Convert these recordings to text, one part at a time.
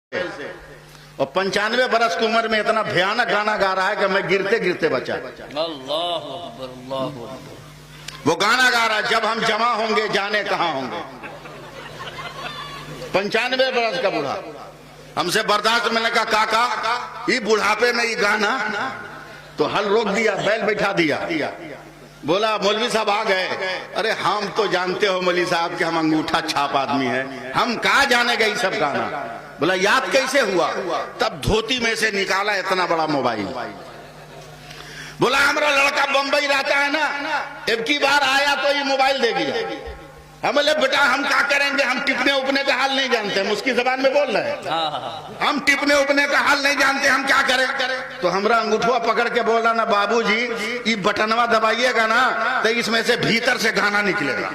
से और 95 बरस की उम्र में इतना भयानक गाना गा रहा है कि मैं गिरते गिरते बचा। अल्लाह अकबर, अल्लाह अकबर। वो गाना गा रहा है, जब हम जमा होंगे जाने कहां होंगे। 95 बरस का बूढ़ा हमसे बर्दाश्त मैंने कहा काका ये बुढ़ापे में ये गाना, तो हल रोक दिया, बैल बैठा दिया। बोला मौलवी साहब आ गए। अरे हम तो जानते हो मौलवी साहब कि हम अंगूठा छाप आदमी हैं, हम कहा जाने गए सब गाना। बोला याद कैसे हुआ? तब धोती में से निकाला इतना बड़ा मोबाइल। बोला हमारा लड़का बंबई रहता है ना, एक की बार आया तो ये मोबाइल दे दिया। हम बोले बेटा हम क्या करेंगे, हम टिपने उपने का हाल नहीं जानते, हम उसकी जबान में बोल रहे हैं, हम टिपने उपने का हाल नहीं जानते, हम क्या करें। तो हमरा अंगूठा पकड़ के बोला ना बाबूजी ये बटनवा दबाइएगा ना तो इसमें से भीतर से गाना निकलेगा।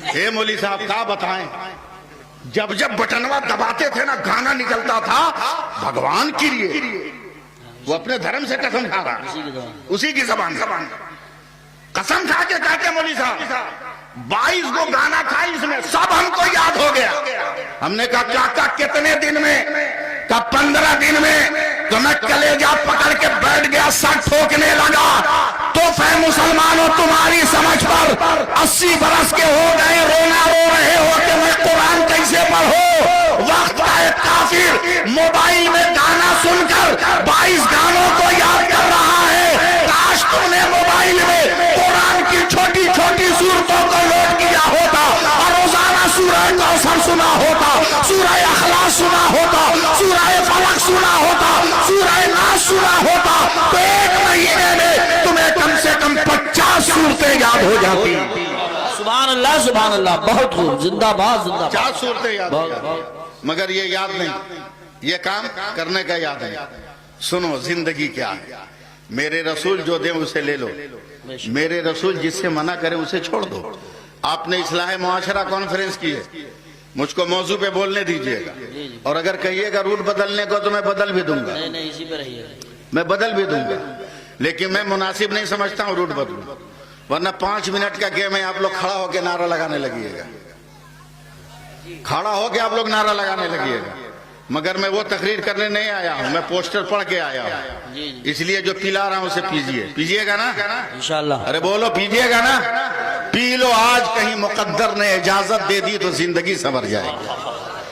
हे मौली साहब क्या बताएं, जब जब बटनवा दबाते थे ना गाना निकलता था भगवान के लिए। वो अपने धर्म से कसम खा रहा, उसी की जबान कसम खा के कहते मौली साहब 22 को गाना था इसमें, सब हमको याद हो गया। हमने कहा काका कितने दिन में? का 15 दिन में। तो मैं कलेजा पकड़ के बैठ गया, सर ठोकने लगा। तो फिर मुसलमानों तुम्हारी समझ पर 80 बरस के हो गए, रोना रो रहे हो कि मैं कुरान कैसे पढ़ो। वक्त आए काफिर मोबाइल में गाना सुनकर 22 गानों को याद कर रहा है। काश तुमने मोबाइल में कुरान की छोटी छोटी सूरतों को लोड किया होता और रोजाना सूरह कौसर सुना होता, सूरह अखलास सुना होता, सूरह फलक सुना होता, सूरह नास सुना होता, तो एक महीने में तुम्हें कम से कम 50 सूरतें याद हो जाती। सुभान अल्लाह, सुभान अल्लाह, बहुत खूब, जिंदाबाद जिंदाबाद। 50 सूरतें याद हो जाती, मगर ये याद नहीं, ये काम करने का याद है। सुनो जिंदगी क्या है, मेरे रसूल जो दे उसे ले लो, मेरे रसूल जिससे मना करे उसे छोड़ दो। आपने इस्लाह मुआशरा कॉन्फ्रेंस की है, मुझको मौजू पे बोलने दीजिएगा, और अगर कहिएगा रूट बदलने को तो मैं बदल भी दूंगा। नहीं इसी पे रहिएगा, मैं बदल भी दूंगा, लेकिन मैं मुनासिब नहीं समझता हूँ रूट बदलूं, वरना 5 मिनट का गेम है, आप लोग खड़ा होकर नारा लगाने लगिएगा, खड़ा होकर आप लोग नारा लगाने लगिएगा। मगर मैं वो तकरीर करने नहीं आया हूँ, मैं पोस्टर पढ़ के आया हूँ, इसलिए जो पिला रहा हूँ उसे पीजिएगा ना इंशाल्लाह। अरे बोलो पीजिएगा ना, पी लो। आज कहीं मुकद्दर ने इजाजत दे दी तो जिंदगी संवर जाएगी,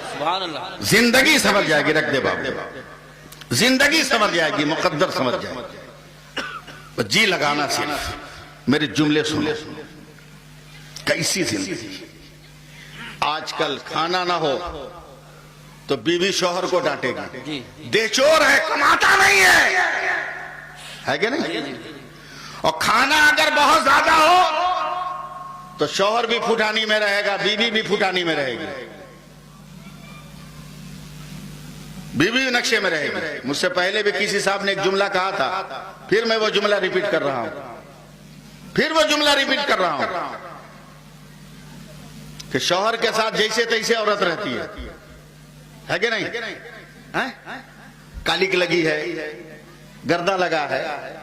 सुभान अल्लाह, जिंदगी संवर जाएगी। रख दे बाबू, जिंदगी संवर जाएगी, मुकद्दर संवर जाएगी। जी लगाना सिर्फ मेरे जुमले सुनो। कैसी जिंदगी, आजकल खाना ना हो तो बीवी शौहर को डांटेगी, बेचोर है, कमाता नहीं है कि नहीं। और खाना अगर बहुत ज्यादा हो तो शौहर भी फुटानी में रहेगा, बीवी भी फुटानी में रहेगी, बीवी भी नक्शे में रहेगी। मुझसे पहले भी किसी साहब ने एक जुमला कहा था, फिर मैं वो जुमला रिपीट कर रहा हूं, कि शौहर के साथ जैसे तैसे औरत रहती है कि नहीं है? कालिक लगी है, गर्दा लगा है,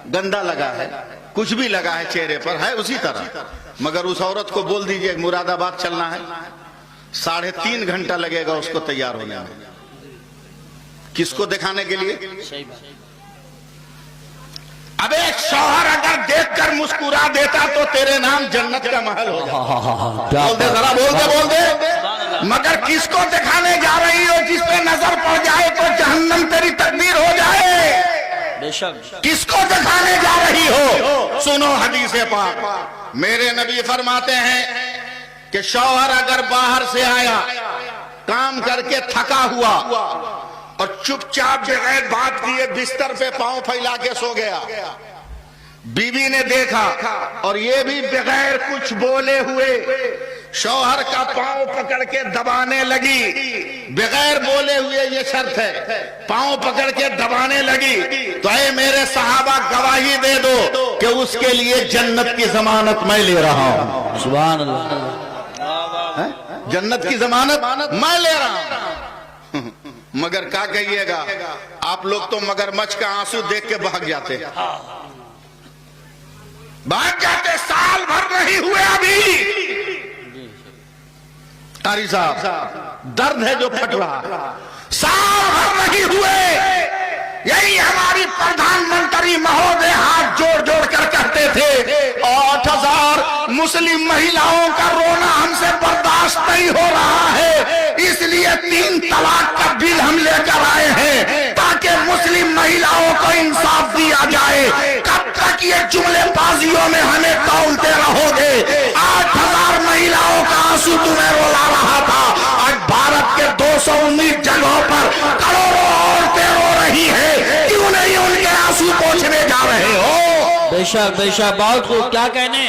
गंदा लगा है, कुछ भी लगा है चेहरे पर, है उसी तरह। मगर उस औरत को बोल दीजिए मुरादाबाद चलना है, 3.5 घंटा लगेगा उसको तैयार होने में। किसको दिखाने के लिए? अबे शौहर अगर देखकर मुस्कुरा देता तो तेरे नाम जन्नत का महल हो जाता। बोल दे जरा, बोल दे। मगर किसको दिखाने जा रही हो? जिस पे नजर पड़ जाए तो जहन्नम तेरी तकदीर हो जाए। बेशक। किसको दिखाने जा रही हो? सुनो हदीसे पाक, मेरे नबी फरमाते हैं कि शौहर अगर बाहर से आया, काम करके थका हुआ और चुपचाप बगैर बात किए बिस्तर पे पांव फैला के सो गया, बीवी ने देखा और ये भी बगैर कुछ बोले हुए शौहर का पांव पकड़ के दबाने लगी, बगैर बोले हुए, ये शर्त है, पांव पकड़ के दबाने लगी, तो ऐ मेरे सहाबा गवाही दे दो कि उसके लिए जन्नत की जमानत मैं ले रहा हूं। सुभान अल्लाह, जन्नत की जमानत मैं ले रहा हूं। मगर क्या कहिएगा, आप लोग तो मगरमच्छ का आंसू देख के भाग जाते, साल भर नहीं हुए अभी। कारी साहब दर्द है जो फट रहा, नहीं हुए। यही हमारी प्रधानमंत्री महोदय हाथ जोड़ जोड़ कर कहते थे 8,000 मुस्लिम महिलाओं का रोना हमसे बर्दाश्त नहीं हो रहा है, इसलिए 3 तलाक का बिल हम लेकर आए हैं ताकि मुस्लिम महिलाओं को इंसाफ दिया जाए। कब तक ये जुमलेबाजियों में हमें तौलते रहोगे? 8,000 महिलाओं का आंसू तुम्हें रुला रहा था, आज भारत के 219 जगहों पर करोड़ों औरतें रो रही है, क्यों नहीं उनके आंसू पोंछने जा रहे हो? बेशक बेशक, बहुत खूब, क्या कहने,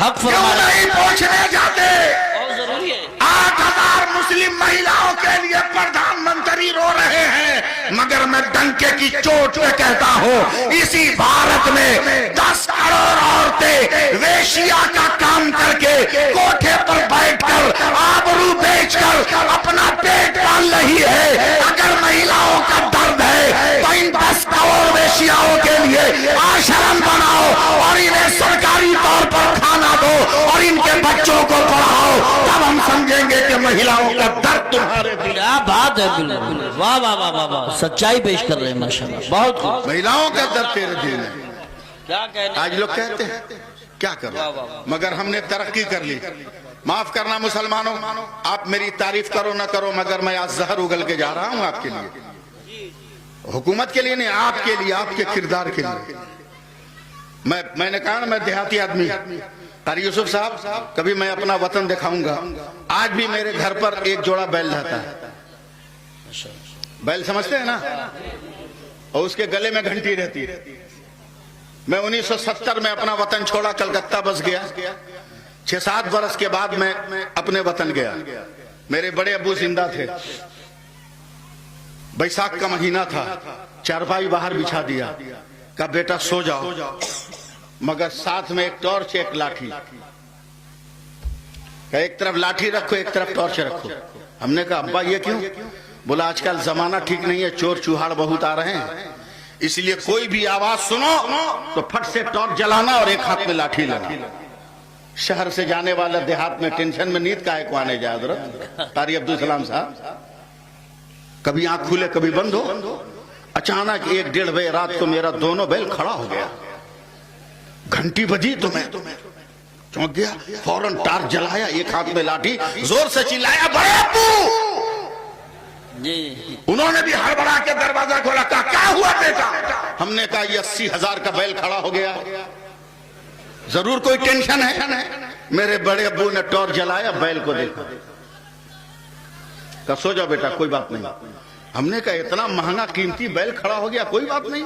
हक क्यों फरमा रहे नहीं पोंछने जाते? बहुत जरूरी है। 8,000 मुस्लिम महिलाओं के लिए प्रधानमंत्री रो रहे हैं, मगर मैं डंके की चोट पे कहता हूँ इसी भारत में 10 करोड़ औरतें वेश्या का काम करके कोठे पर बैठकर आबरू बेचकर अपना पेट पाल रही है। अगर महिलाओं का दर्द है तो इन 10 करोड़ वेश्याओं के लिए आश्रम बनाओ और इन्हें सरकारी तौर पर खाना दो और इनके बच्चों को पढ़ाओ, तब हम समझेंगे कि महिलाओं का दर्द तुम्हारे दिल। क्या बात है, बिल्कुल, वाह वाह वाह वाह वाह, सच्चाई पेश कर रहे हैं माशाल्लाह, बहुत खूब। महिलाओं का दर्द तेरे दिल में। क्या कहने, आज लोग कहते हैं क्या करो, मगर हमने तरक्की कर ली। माफ करना मुसलमानों, आप मेरी तारीफ करो ना करो, मगर मैं आज जहर उगल के जा रहा हूं आपके लिए, हुकूमत के लिए नहीं, आपके लिए, आपके किरदार के लिए। मैंने कहा ना मैं देहाती आदमी, कारी यूसुफ साहब, कभी मैं अपना वतन दिखाऊंगा। आज भी मेरे घर पर एक जोड़ा बैल रहता है, बैल समझते हैं ना, और उसके गले में घंटी रहती है। मैं 1970 में अपना वतन छोड़ा, कलकत्ता बस गया। 6-7 बरस के बाद मैं अपने वतन गया। मेरे बड़े अब्बू जिंदा थे, बैसाख का महीना था, चारपाई बाहर बिछा दिया, कहा बेटा सो जाओ, मगर साथ में एक टॉर्च एक लाठी, एक तरफ लाठी रखो एक तरफ टॉर्च रखो। हमने कहा अब्बा ये क्यों? बोला आजकल जमाना ठीक नहीं है, चोर चूहाड़ बहुत आ रहे हैं, इसलिए कोई भी आवाज सुनो तो फट से टॉर्च जलाना और एक हाथ में लाठी लेना। शहर से जाने वाला देहात में टेंशन में नींद काहे को आने जाए हजरत कारी अब्दुल सलाम साहब, कभी आंख खुले कभी बंद हो। अचानक 1-1.5 बजे रात को मेरा दोनों बैल खड़ा हो गया, घंटी बजी तो मैं चौंक गया, फौरन टार्च जलाया, एक हाथ में लाठी, जोर से चिल्लाया बड़े अब्बू जी। उन्होंने भी हड़बड़ा के दरवाजा खोला, कहा क्या हुआ बेटा? हमने कहा ये 80,000 का बैल खड़ा हो गया, जरूर कोई टेंशन है। मेरे बड़े अब्बू ने टॉर्च जलाया, बैल को देखा, कहा सो जाओ बेटा कोई बात नहीं। हमने कहा इतना महंगा कीमती बैल खड़ा हो गया, कोई बात नहीं,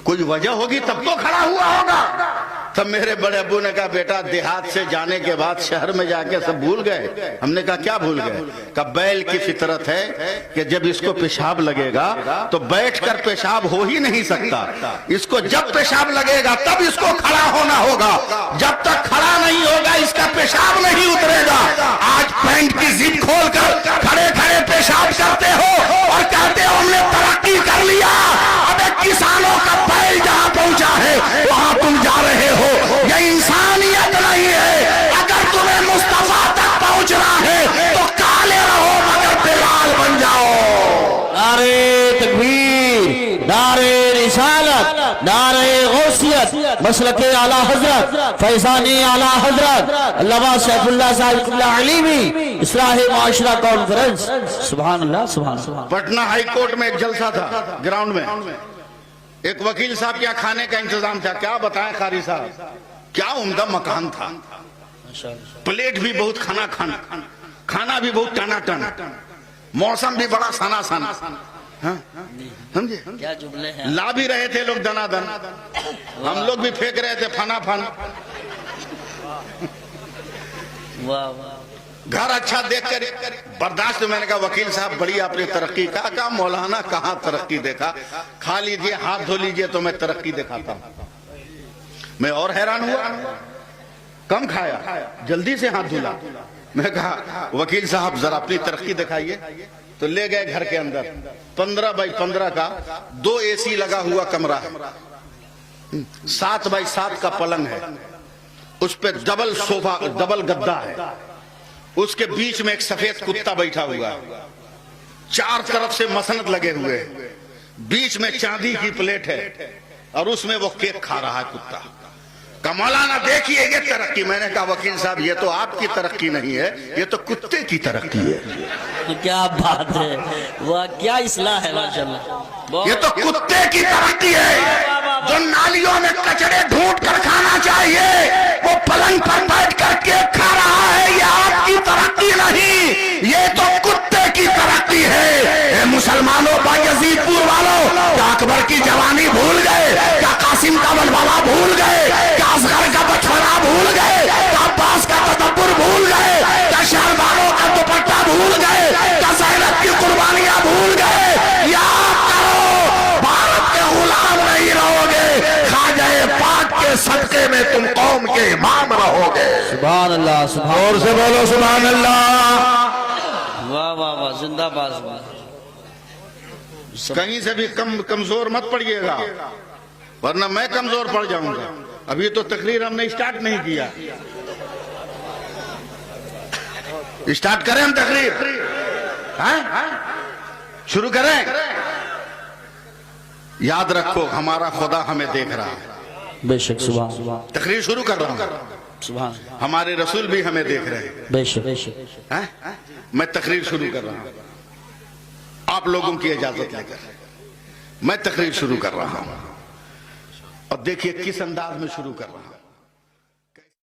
कोई वजह होगी तब तो खड़ा हुआ होगा। तब मेरे बड़े अब्बू ने कहा बेटा देहात से जाने के बाद शहर में जाके सब भूल गए। हमने कहा क्या भूल गए? कहा बैल की फितरत है कि जब इसको पेशाब लगेगा तो बैठकर पेशाब हो ही नहीं सकता, इसको जब पेशाब लगेगा तब इसको खड़ा होना होगा, जब तक खड़ा नहीं होगा इसका पेशाब नहीं उतरेगा। आज पैंट की जिप खोलकर खड़े खड़े पेशाब करते हो और कहते हो हमने तरक्की कर लिया। अबे किसानों का बैल जहां पहुंचा है वहां तुम जा रहे हो, ये इंसानियत नहीं है। अगर तुम्हें मुस्तफा तक पहुंचना है तो काले रहो मगर बिलाल बन जाओ। नारे तकबीर, नारे रिसालत, नारे गौसियत, मसलके आला हजरत, फैजानी आला हजरत अल्लामा सैफुल्लाह साहिब क़िबला अलीमी, इस्लाही माशरा कॉन्फ्रेंस। सुभान अल्लाह, सुभान अल्लाह। पटना हाई कोर्ट में एक जलसा था, ग्राउंड में एक वकील साहब के खाने का इंतजाम था। क्या बताएं कारी साहब, क्या उम्दा मकान था, प्लेट भी बहुत खाना भी बहुत टनाटन, मौसम भी बड़ा सना सना, समझे? क्या जुमले हैं। ला भी रहे थे लोग दनादन, हम लोग भी फेंक रहे थे फना फन। वाह वाह, घर अच्छा देखकर बर्दाश्त। मैंने कहा वकील साहब बड़ी आपने तरक्की, कहा मौलाना कहाँ तरक्की देखा, खा लीजिए हाथ धो लीजिए तो मैं तरक्की दिखाता हूँ। मैं और हैरान हुआ, कम खाया जल्दी से हाथ धुला। मैं कहा वकील साहब जरा अपनी तरक्की दिखाइए। तो ले गए घर के अंदर, 15 बाई 15 का 2 AC लगा हुआ कमरा है, 7 बाई 7 का पलंग है, उस पे डबल सोफा डबल गद्दा है, उसके बीच में एक सफेद कुत्ता बैठा हुआ है, चार तरफ से मसनद लगे हुए हैं, बीच में चांदी की प्लेट है और उसमें वो केक खा रहा है कुत्ता। का मौलाना देखिए ये तरक्की। मैंने कहा वकील साहब ये तो आपकी तरक्की नहीं है, ये तो कुत्ते की तरक्की है। क्या बात है, वाह क्या इस्लाह है माशाल्लाह। ये तो कुत्ते की तरक्की है। जो नालियों में कचरे ढूंढ कर खाना चाहिए वो पलंग पर बैठ कर केक खा रहा है, ये आपकी तरक्की नहीं, ये तो कुत्ते की तरक्की है। मुसलमानों, बायजीदपुर वालों, क्या अकबर की जवानी भूल गए? क्या कासिम का बलबाला भूल गए? क्या असगर का बछड़ा भूल गए? क्या अब्बास का तदब्बुर भूल गए? क्या शहरदारों का दुपट्टा भूल गए? क्या ज़ैनब की कुर्बानियां भूल गए? याद करो, भारत के गुलाम नहीं रहोगे, ख्वाजा पाक के सदके में तुम कौम के इमाम रहोगे। सुभान अल्लाह, सुभान और से बोलो सुभान अल्लाह। वाह वाह वाह, जिंदाबाद। कहीं से भी कमजोर मत पड़िएगा, वरना मैं कमजोर पड़ जाऊंगा। अभी तो तकरीर हमने स्टार्ट नहीं किया। स्टार्ट करें हम तकरीर? शुरू करें? याद रखो हमारा खुदा हमें देख रहा है। बेशक, सुभान। तकरीर शुरू कर रहा हूं, सुभान। हमारे रसूल भी हमें देख रहे हैं। बेशक। मैं तकरीर शुरू कर रहा हूं, आप लोगों की इजाजत लेकर मैं तकरीर शुरू कर रहा हूं। और देखिए किस अंदाज में शुरू कर रहा हूं।